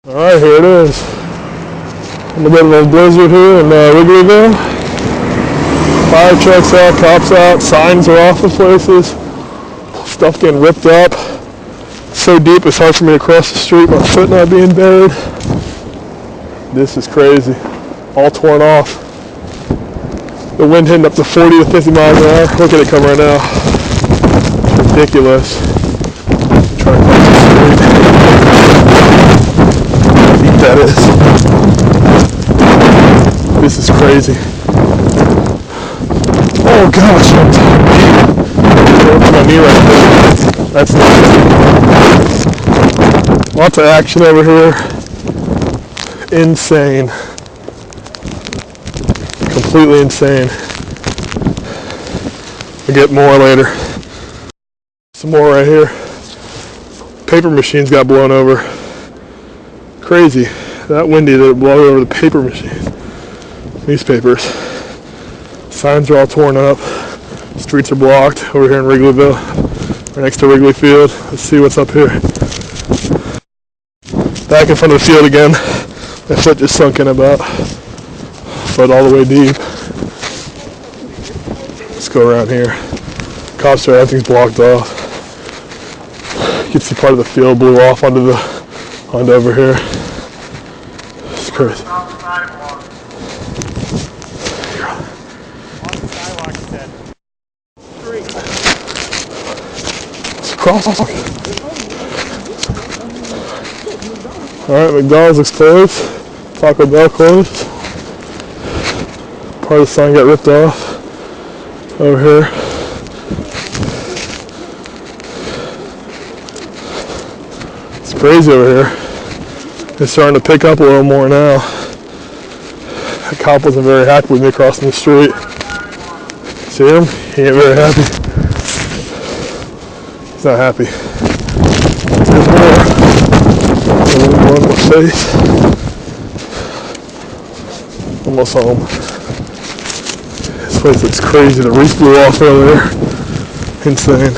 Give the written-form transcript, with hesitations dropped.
Alright, here it is. In the middle of a blizzard here in Wrigleyville. Fire trucks out, cops out, signs are off of places. Stuff getting ripped up. So deep it's hard for me to cross the street, my foot not being buried. This is crazy. All torn off. The wind hitting up to 40 to 50 miles an hour. Look at it come right now. It's ridiculous. I'm trying to cross the street. That is. This is crazy. Oh gosh, I'm on my knee right there. That's nice. Lots of action over here. Insane. Completely insane. I'll get more later. Some more right here. Paper machines got blown over. Crazy. That windy that it blew over the paper machine. Newspapers. Signs are all torn up. Streets are blocked over here in Wrigleyville. Right next to Wrigley Field. Let's see what's up here. Back in front of the field again. My foot just sunk in about. Foot all the way deep. Let's go around here. Cops are, everything's blocked off. You can see part of the field blew off onto over here. It's crazy. It's a crosswalk. Alright, McDonald's looks closed. Taco Bell closed. Part of the sign got ripped off. Over here. It's crazy over here. It's starting to pick up a little more now. The cop wasn't very happy with me crossing the street. See him? He ain't very happy. He's not happy. There's more. One in my face. Almost home. This place looks crazy. The roof blew off earlier. Insane.